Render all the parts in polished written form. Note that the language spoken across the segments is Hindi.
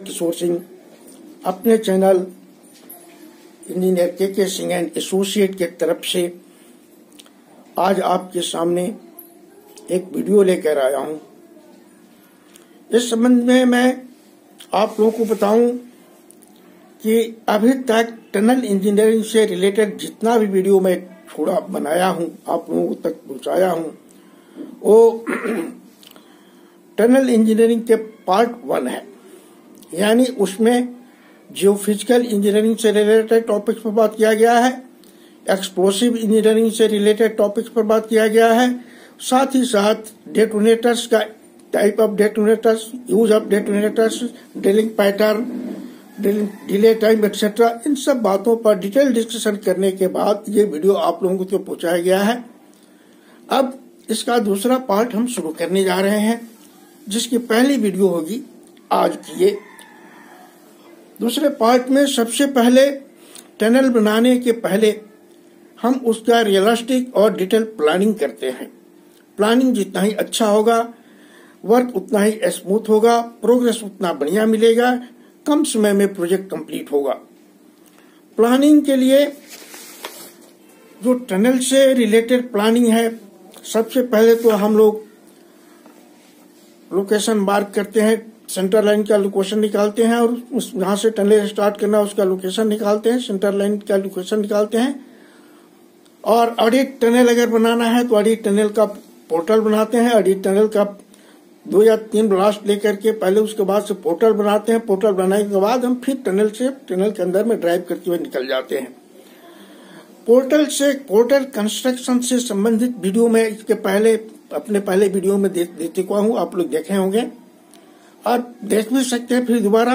किशोर सिंह अपने channel engineer K Singh and associate के तरफ से आज आपके सामने एक वीडियो लेकर आया हूं। इस संबंध में मैं आप लोगों को बताऊं कि अभी तक टनल इंजीनियरिंग से रिलेटेड जितना भी वीडियो मैं थोड़ा बनाया हूं, आप लोगों तक पहुंचाया हूं, वो टनल इंजीनियरिंग के पार्ट 1 है। यानी उसमें जियोफिजिकल इंजीनियरिंग से रिलेटेड टॉपिक्स पर बात किया गया है, एक्सप्लोसिव इंजीनियरिंग से रिलेटेड टॉपिक्स पर बात किया गया है, साथ ही साथ डेटोनेटर्स का type of detonators, use of detonators, drilling pattern, delay time etcetera, इन सब बातों पर डिटेल डिस्कशन करने के बाद ये वीडियो आप लोगों को पहुंचाया गया है। अब इसका दूसरा पार्ट हम शुरू करने जा रहे हैं, जिसकी पहली वीडियो होगी आज की ये। दूसरे पार्ट में सबसे पहले टनल बनाने के पहले हम उसका रियलिस्टिक और डिटेल प्लानिंग करते हैं। प्लानिंग जितना ही अच्छा होगा, वर्क उतना ही स्मूथ होगा, प्रोग्रेस उतना बढ़िया मिलेगा, कम समय में प्रोजेक्ट कंप्लीट होगा। प्लानिंग के लिए जो टनल से रिलेटेड प्लानिंग है, सबसे पहले तो हम लोग लोकेशन मार्क करते हैं, सेंटर लाइन का लोकेशन निकालते हैं और जहां से टनल स्टार्ट करना उसका लोकेशन निकालते हैं, सेंटर लाइन का लोकेशन निकालते हैं। और ऑडिट टनल अगर बनाना है तो ऑडिट टनल का पोर्टल बनाते हैं। ऑडिट टनल का 2 या 3 ब्लास्ट लेकर के पहले उसके बाद से पोर्टल बनाते हैं। पोर्टल बनाने के बाद हम फिर टनल के अंदर में ड्राइव करते हुए निकल जाते हैं। पोर्टल कंस्ट्रक्शन से संबंधित वीडियो में इसके पहले अपने पहले वीडियो में दे चुका हूं, आप लोग देखे होंगे और देख भी सकते हैं फिर दोबारा,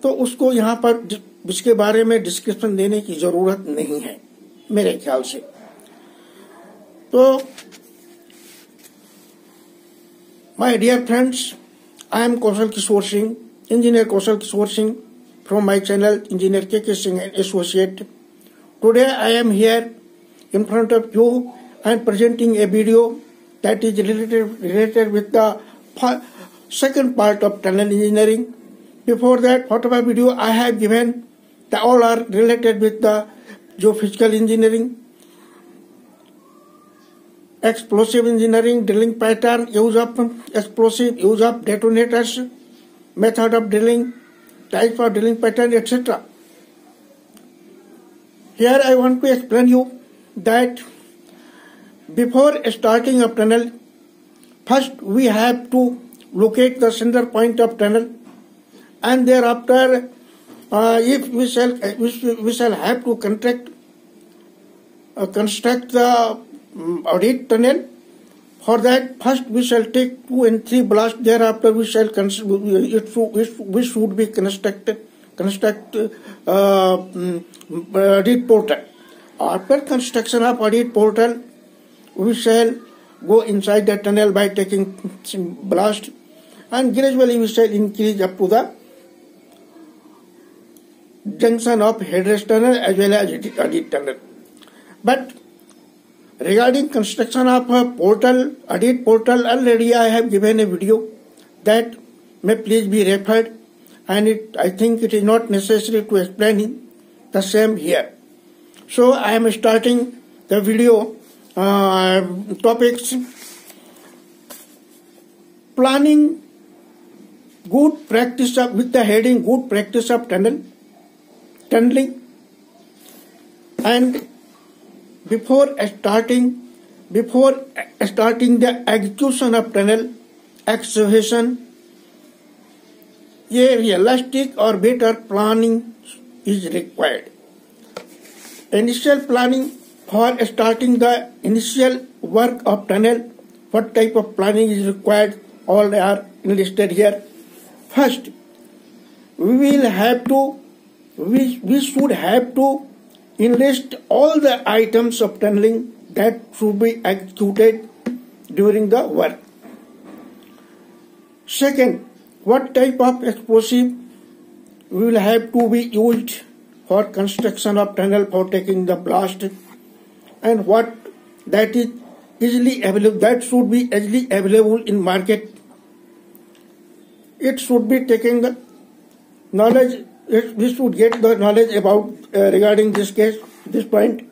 तो उसको यहाँ पर इसके बारे में डिस्क्रिप्शन देने की जरूरत नहीं है मेरे ख्याल से। तो my dear friends, I am Kaushal Kishore Singh, engineer Kaushal Kishore Singh from my channel engineer K Singh and associate. Today I am here in front of you and presenting a video that is related with the second part of tunnel engineering. Before that, whatever video I have given, they all are related with the geophysical engineering, explosive engineering, drilling pattern, use of explosive, use of detonators, method of drilling, type of drilling pattern, etc. Here I want to explain you that before starting a tunnel, first we have to locate the center point of tunnel, and thereafter if we shall have to construct the audit tunnel. For that, first we shall take 2 and 3 blasts. Thereafter we shall we should be construct audit portal. After construction of audit portal, we shall go inside the tunnel by taking some blast, and gradually we shall increase up to the junction of headrest tunnel as well as audit tunnel. But regarding construction of a portal, audit portal, already I have given a video that may please be referred, and I think it is not necessary to explain the same here. So I am starting the video topics. Planning good practice of, with the heading good practice of tunneling, and before starting the execution of tunnel excavation, a realistic or better planning is required. Initial planning for starting the initial work of tunnel. What type of planning is required? All are listed here. First, we should have to enlist all the items of tunneling that should be executed during the work. Second, what type of explosive will have to be used for construction of tunnel for taking the blast, and what that is easily available, that should be easily available in market. It should be taking the knowledge, we should get the knowledge about regarding this case, this point.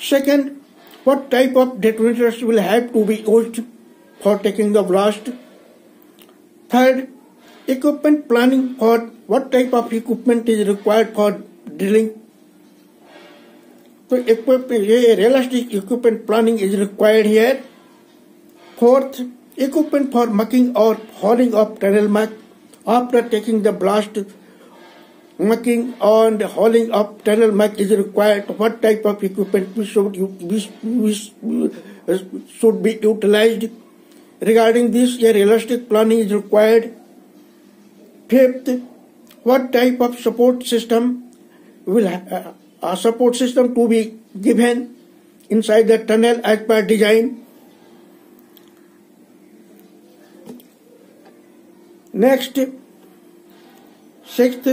Second, what type of detonators will have to be used for taking the blast. Third, equipment planning for what type of equipment is required for drilling. So realistic equipment planning is required here. Fourth, equipment for mucking or hauling of tunnel muck. After taking the blast, mucking and hauling of tunnel muck is required. What type of equipment should be utilized? Regarding this, a realistic planning is required. Fifth, what type of support system will a support system to be given inside the tunnel as per design. Next, sixth,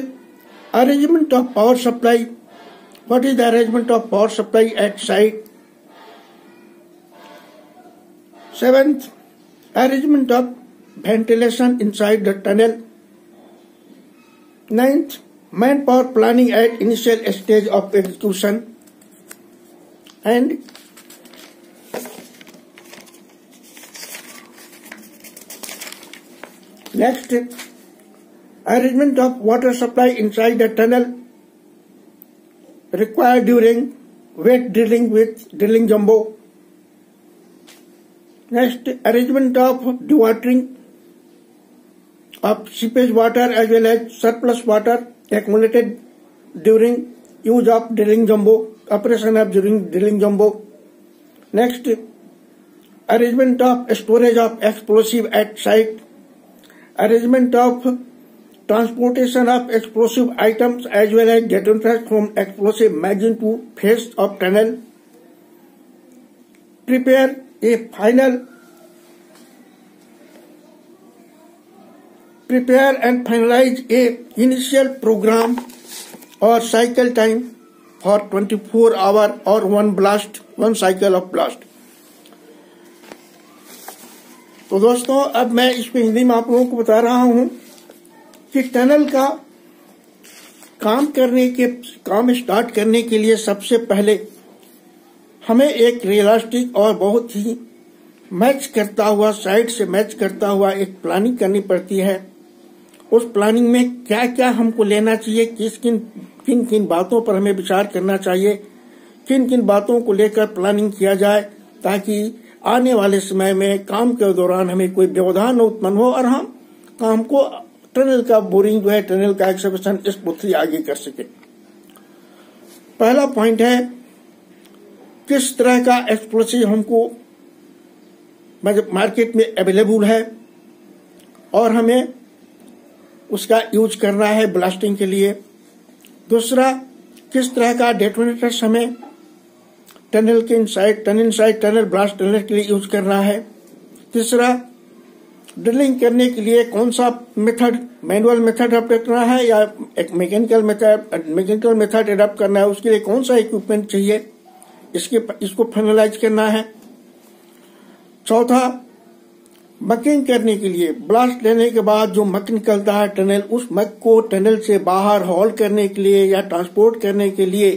arrangement of power supply. What is the arrangement of power supply at site? Seventh, arrangement of ventilation inside the tunnel. Ninth, manpower planning at initial stage of execution. And next, arrangement of water supply inside the tunnel required during wet drilling with drilling jumbo. Next, arrangement of dewatering of seepage water as well as surplus water accumulated during use of drilling jumbo, operation of during drilling jumbo. Next, arrangement of storage of explosive at site, arrangement of transportation of explosive items as well as detonators from explosive magazine to face of tunnel. Prepare and finalize a initial program or cycle time for 24 hour or one cycle of blast. तो दोस्तों, अब मैं इसमें हिंदी में आप लोगों को बता रहा हूं कि टनल का काम स्टार्ट करने के लिए सबसे पहले हमें एक रियलिस्टिक और बहुत ही साइड से मैच करता हुआ एक प्लानिंग करनी पड़ती है। उस प्लानिंग में क्या क्या हमको लेना चाहिए, किन किन बातों पर हमें विचार करना चाहिए, किन किन बातों को लेकर प्लानिंग किया जाए ताकि आने वाले समय में काम के दौरान हमें कोई व्यवधान न उत्पन्न हो और हम काम को टनल का बोरिंग जो है, टनल का एक्सकवेशन स्मूथली आगे कर सके। पहला पॉइंट है किस तरह का एक्सप्लोसिव हमको मार्केट में अवेलेबल है और हमें उसका यूज करना है ब्लास्टिंग के लिए। दूसरा, किस तरह का डेटोनेटर्स हमें टनल टनल ब्लास्ट टनल के लिए यूज करना है। तीसरा, ड्रिलिंग करने के लिए कौन सा मेथड, मैनुअल मेथड अडॉप्ट करना है या एक मैकेनिकल मेथड अडॉप्ट करना है, उसके लिए कौन सा इक्विपमेंट चाहिए, इसको फाइनलाइज करना है। चौथा, मकिंग करने के लिए ब्लास्ट लेने के बाद जो मक निकलता है टनल, उस मक को टनल से बाहर हॉल करने के लिए या ट्रांसपोर्ट करने के लिए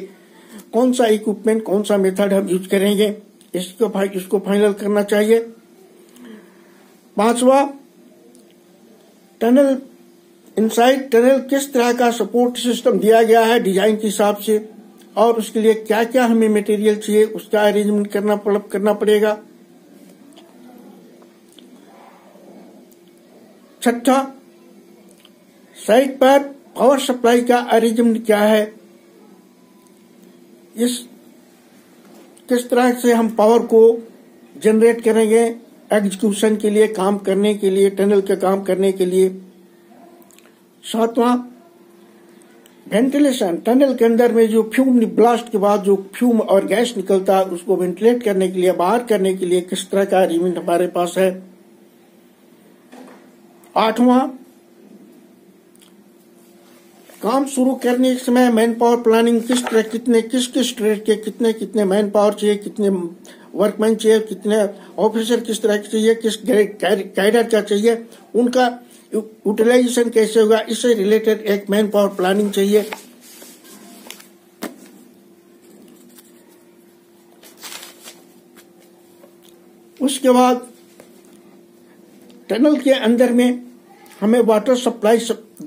कौन सा इक्विपमेंट, कौन सा मेथड हम यूज करेंगे, इसको फाइनल करना चाहिए। पांचवा, टनल इनसाइड टनल किस तरह का सपोर्ट सिस्टम दिया गया है डिजाइन के हिसाब से और उसके लिए क्या क्या हमें मटेरियल चाहिए, उसका अरेंजमेंट करना पड़ेगा। छठा, साइट पर पावर सप्लाई का अरेंजमेंट क्या है, किस तरह से हम पावर को जनरेट करेंगे एग्जीक्यूशन के लिए, काम करने के लिए, टनल के काम करने के लिए। सातवां, वेंटिलेशन, टनल के अंदर में जो फ्यूम ब्लास्ट के बाद जो फ्यूम और गैस निकलता है उसको वेंटिलेट करने के लिए, बाहर करने के लिए किस तरह का अरेंजमेंट हमारे पास है। आठवां, काम शुरू करने के समय मैन पावर प्लानिंग किस ट्रेड के कितने मैन पावर चाहिए, कितने वर्कमैन चाहिए, कितने ऑफिसर किस तरह के चाहिए, किस कैडर क्या चाहिए, उनका यूटिलाइजेशन कैसे होगा, इससे रिलेटेड एक मैन पावर प्लानिंग चाहिए। उसके बाद टनल के अंदर में हमें वाटर सप्लाई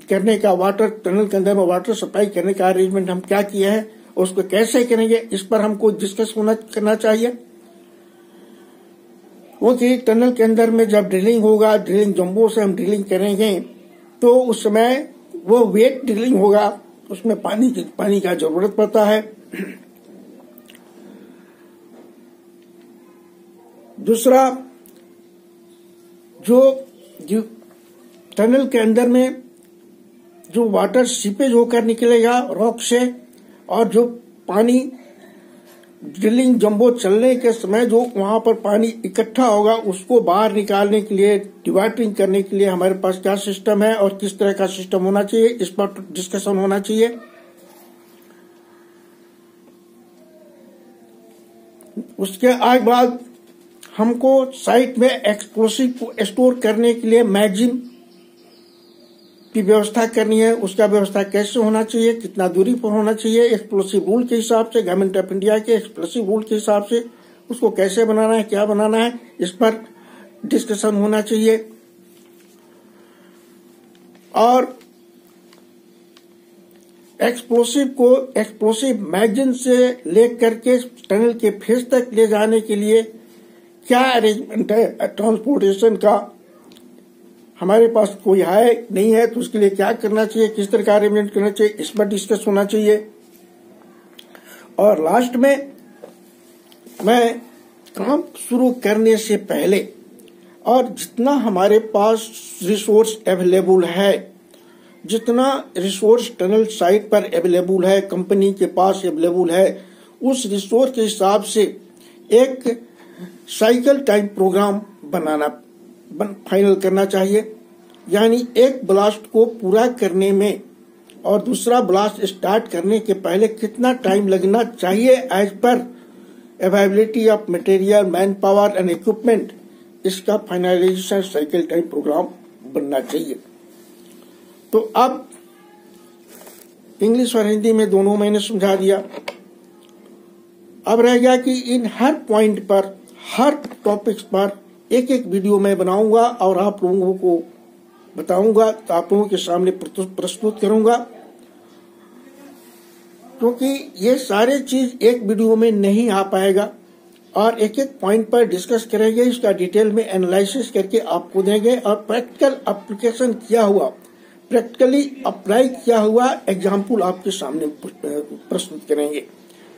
करने का, वाटर टनल के अंदर में वाटर सप्लाई करने का अरेंजमेंट हम क्या किया है और उसको कैसे करेंगे, इस पर हमको डिस्कस करना चाहिए। क्योंकि टनल के अंदर में जब ड्रिलिंग होगा, ड्रिलिंग जंबो से हम ड्रिलिंग करेंगे तो उस समय वो वेट ड्रिलिंग होगा, उसमें पानी का जरूरत पड़ता है। दूसरा, जो टनल के अंदर में जो वाटर सीपेज होकर निकलेगा रॉक से, और जो पानी ड्रिलिंग जंबो चलने के समय जो वहां पर पानी इकट्ठा होगा उसको बाहर निकालने के लिए, डिवाटरिंग करने के लिए हमारे पास क्या सिस्टम है और किस तरह का सिस्टम होना चाहिए, इस पर डिस्कशन होना चाहिए। उसके बाद हमको साइट में एक्सप्लोसिव को स्टोर करने के लिए मैगजीन की व्यवस्था करनी है। उसका व्यवस्था कैसे होना चाहिए, कितना दूरी पर होना चाहिए, एक्सप्लोसिव रूल के हिसाब से, गवर्नमेंट ऑफ इंडिया के एक्सप्लोसिव रूल के हिसाब से उसको कैसे बनाना है, क्या बनाना है, इस पर डिस्कशन होना चाहिए। और एक्सप्लोसिव मैगजीन से लेकर के टनल के फेस तक ले जाने के लिए क्या अरेंजमेंट है, ट्रांसपोर्टेशन का हमारे पास कोई है नहीं है, तो उसके लिए क्या करना चाहिए, किस तरह का अरेंजमेंट करना चाहिए, इस पर डिस्कस होना चाहिए। और लास्ट में मैं काम शुरू करने से पहले और जितना हमारे पास रिसोर्स अवेलेबल है, जितना रिसोर्स टनल साइट पर अवेलेबल है, कंपनी के पास अवेलेबल है, उस रिसोर्स के हिसाब से एक साइकिल टाइम प्रोग्राम फाइनल करना चाहिए। यानी एक ब्लास्ट को पूरा करने में और दूसरा ब्लास्ट स्टार्ट करने के पहले कितना टाइम लगना चाहिए as per availability of material, manpower and equipment, इसका फाइनलाइजेशन साइकिल टाइम प्रोग्राम बनना चाहिए। तो अब इंग्लिश और हिंदी में दोनों मैंने समझा दिया। अब रह गया कि इन हर पॉइंट पर, हर टॉपिक्स पर एक एक वीडियो मैं बनाऊंगा और आप लोगों को बताऊंगा, तो आप लोगों के सामने प्रस्तुत करूंगा। क्योंकि ये सारे चीज एक वीडियो में नहीं आ पाएगा और एक एक पॉइंट पर डिस्कस करेंगे, इसका डिटेल में एनालिसिस करके आपको देंगे और प्रैक्टिकल एप्लीकेशन किया हुआ, प्रैक्टिकली अप्लाई किया हुआ एग्जाम्पल आपके सामने प्रस्तुत करेंगे,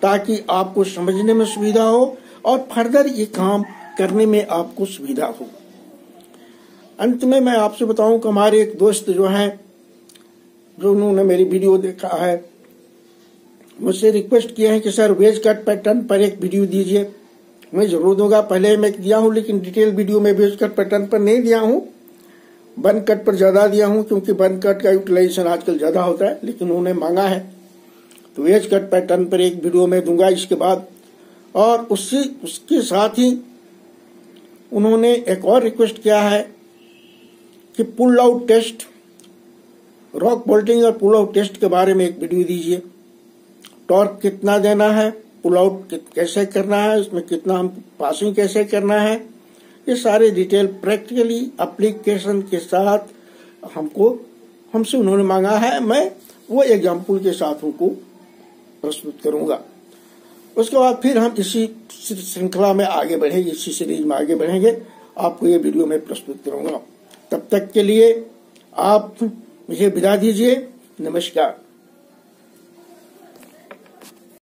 ताकि आपको समझने में सुविधा हो और फर्दर ये काम करने में आपको सुविधा हो। अंत में मैं आपसे बताऊं कि हमारे एक दोस्त जो हैं, जो उन्होंने मेरी वीडियो देखा है, मुझसे रिक्वेस्ट किया है कि सर वेज कट पैटर्न पर एक वीडियो दीजिए। मैं जरूर दूंगा, पहले मैं दिया हूं लेकिन डिटेल वीडियो में वेज कट पैटर्न पर नहीं दिया हूं, बन कट पर ज्यादा दिया हूं, क्योंकि बन कट का यूटिलाइजेशन आजकल ज्यादा होता है, लेकिन उन्होंने मांगा है तो वेज कट पैटर्न पर एक वीडियो में दूंगा इसके बाद। और उसके साथ ही उन्होंने एक और रिक्वेस्ट किया है कि pull out test, rock bolting और पुल आउट टेस्ट के बारे में एक वीडियो दीजिए। टॉर्क कितना देना है, पुल आउट कैसे करना है, उसमें कितना हम पासिंग कैसे करना है, ये सारे डिटेल प्रैक्टिकली एप्लीकेशन के साथ हमसे उन्होंने मांगा है। मैं वो एग्जाम्पल के साथ उनको प्रस्तुत करूंगा। उसके बाद फिर हम इसी श्रृंखला में आगे बढ़ेंगे, इसी सीरीज में आगे बढ़ेंगे, आपको ये वीडियो में प्रस्तुत करूंगा। तब तक के लिए आप मुझे विदा दीजिए। नमस्कार।